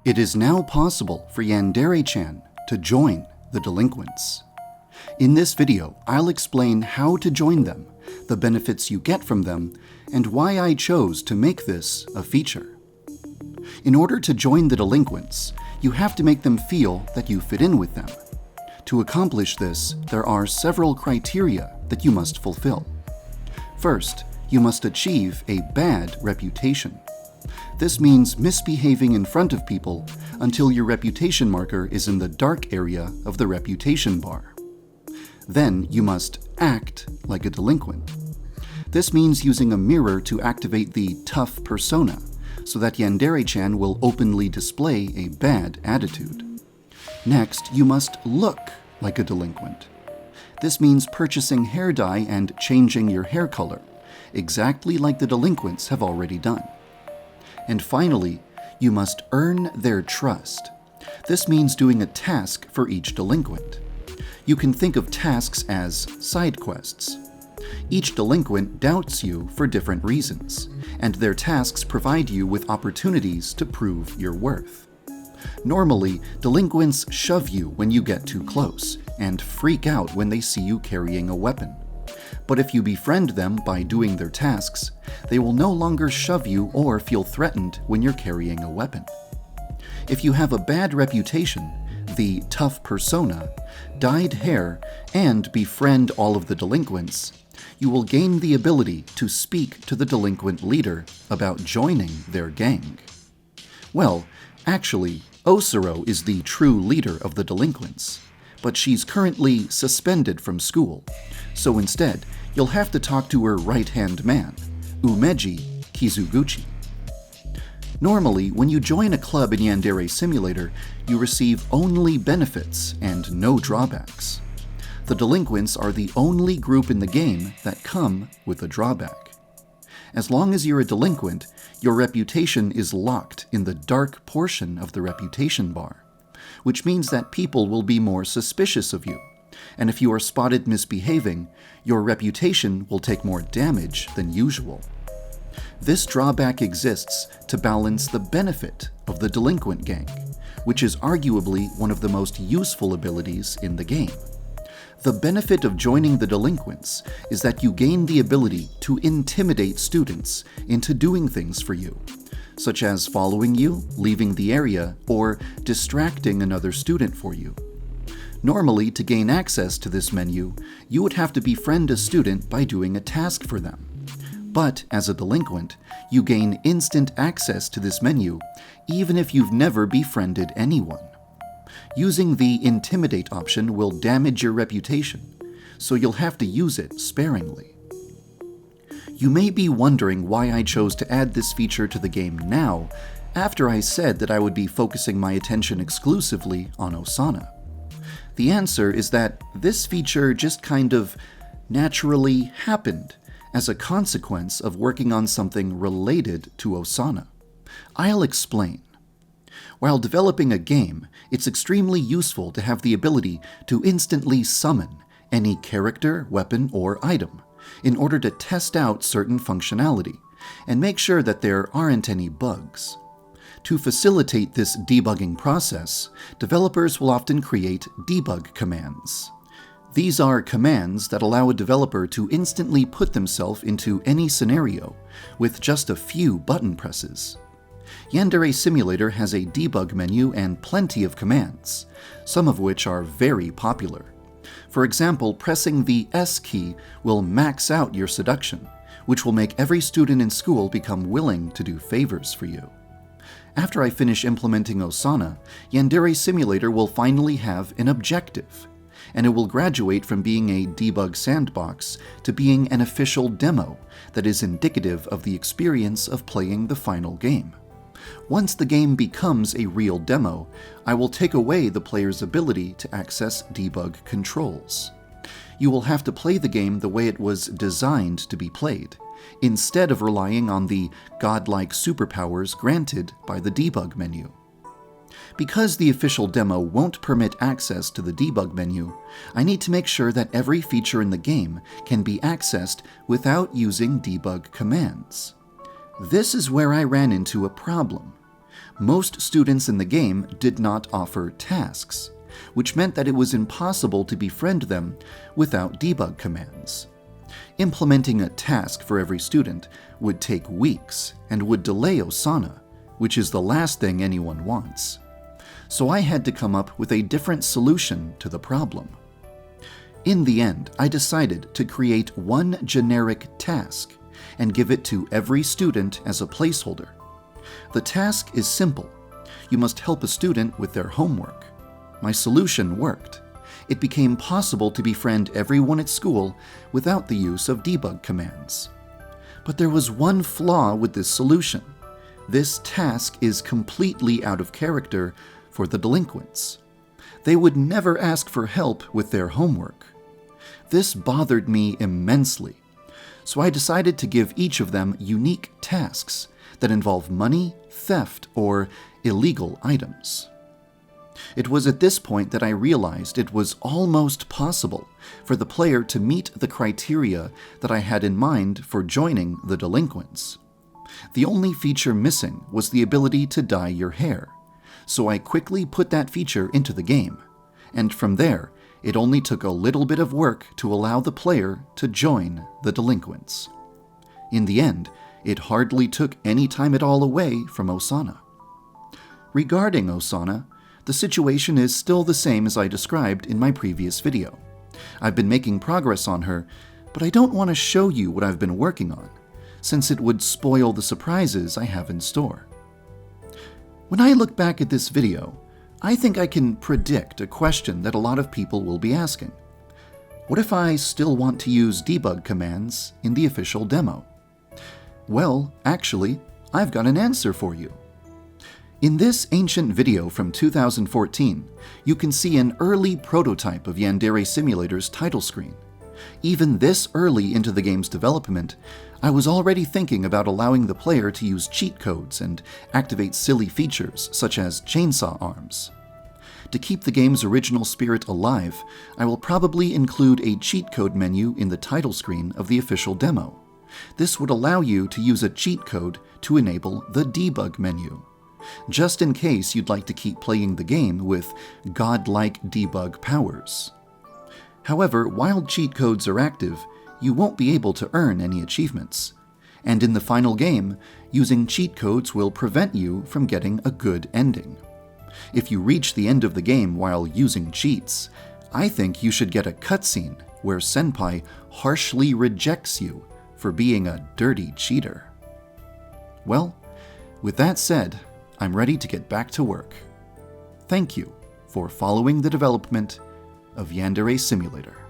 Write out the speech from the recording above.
It is now possible for Yandere-chan to join the delinquents. In this video, I'll explain how to join them, the benefits you get from them, and why I chose to make this a feature. In order to join the delinquents, you have to make them feel that you fit in with them. To accomplish this, there are several criteria that you must fulfill. First, you must achieve a bad reputation. This means misbehaving in front of people until your reputation marker is in the dark area of the reputation bar. Then you must act like a delinquent. This means using a mirror to activate the tough persona, so that Yandere-chan will openly display a bad attitude. Next, you must look like a delinquent. This means purchasing hair dye and changing your hair color, exactly like the delinquents have already done. And finally, you must earn their trust. This means doing a task for each delinquent. You can think of tasks as side quests. Each delinquent doubts you for different reasons, and their tasks provide you with opportunities to prove your worth. Normally, delinquents shove you when you get too close, and freak out when they see you carrying a weapon. But if you befriend them by doing their tasks, they will no longer shove you or feel threatened when you're carrying a weapon. If you have a bad reputation, the tough persona, dyed hair, and befriend all of the delinquents, you will gain the ability to speak to the delinquent leader about joining their gang. Well, actually, Osuro is the true leader of the delinquents, but she's currently suspended from school, so instead, you'll have to talk to her right-hand man, Umeji Kizuguchi. Normally, when you join a club in Yandere Simulator, you receive only benefits and no drawbacks. The delinquents are the only group in the game that come with a drawback. As long as you're a delinquent, your reputation is locked in the dark portion of the reputation bar, which means that people will be more suspicious of you, and if you are spotted misbehaving, your reputation will take more damage than usual. This drawback exists to balance the benefit of the delinquent gang, which is arguably one of the most useful abilities in the game. The benefit of joining the delinquents is that you gain the ability to intimidate students into doing things for you, such as following you, leaving the area, or distracting another student for you. Normally, to gain access to this menu, you would have to befriend a student by doing a task for them. But as a delinquent, you gain instant access to this menu, even if you've never befriended anyone. Using the Intimidate option will damage your reputation, so you'll have to use it sparingly. You may be wondering why I chose to add this feature to the game now, after I said that I would be focusing my attention exclusively on Osana. The answer is that this feature just kind of naturally happened as a consequence of working on something related to Osana. I'll explain. While developing a game, it's extremely useful to have the ability to instantly summon any character, weapon, or item in order to test out certain functionality and make sure that there aren't any bugs. To facilitate this debugging process, developers will often create debug commands. These are commands that allow a developer to instantly put themselves into any scenario with just a few button presses. Yandere Simulator has a debug menu and plenty of commands, some of which are very popular. For example, pressing the S key will max out your seduction, which will make every student in school become willing to do favors for you. After I finish implementing Osana, Yandere Simulator will finally have an objective, and it will graduate from being a debug sandbox to being an official demo that is indicative of the experience of playing the final game. Once the game becomes a real demo, I will take away the player's ability to access debug controls. You will have to play the game the way it was designed to be played, instead of relying on the godlike superpowers granted by the debug menu. Because the official demo won't permit access to the debug menu, I need to make sure that every feature in the game can be accessed without using debug commands. This is where I ran into a problem. Most students in the game did not offer tasks, which meant that it was impossible to befriend them without debug commands. Implementing a task for every student would take weeks and would delay Osana, which is the last thing anyone wants. So I had to come up with a different solution to the problem. In the end, I decided to create one generic task and give it to every student as a placeholder. The task is simple. You must help a student with their homework. My solution worked. It became possible to befriend everyone at school without the use of debug commands. But there was one flaw with this solution. This task is completely out of character for the delinquents. They would never ask for help with their homework. This bothered me immensely, so I decided to give each of them unique tasks that involve money, theft, or illegal items. It was at this point that I realized it was almost possible for the player to meet the criteria that I had in mind for joining the delinquents. The only feature missing was the ability to dye your hair, so I quickly put that feature into the game, and from there, it only took a little bit of work to allow the player to join the delinquents. In the end, it hardly took any time at all away from Osana. Regarding Osana, the situation is still the same as I described in my previous video. I've been making progress on her, but I don't want to show you what I've been working on, since it would spoil the surprises I have in store. When I look back at this video, I think I can predict a question that a lot of people will be asking. What if I still want to use debug commands in the official demo? Well, actually, I've got an answer for you. In this ancient video from 2014, you can see an early prototype of Yandere Simulator's title screen. Even this early into the game's development, I was already thinking about allowing the player to use cheat codes and activate silly features such as chainsaw arms. To keep the game's original spirit alive, I will probably include a cheat code menu in the title screen of the official demo. This would allow you to use a cheat code to enable the debug menu, just in case you'd like to keep playing the game with godlike debug powers. However, while cheat codes are active, you won't be able to earn any achievements. And in the final game, using cheat codes will prevent you from getting a good ending. If you reach the end of the game while using cheats, I think you should get a cutscene where Senpai harshly rejects you for being a dirty cheater. Well, with that said, I'm ready to get back to work. Thank you for following the development of Yandere Simulator.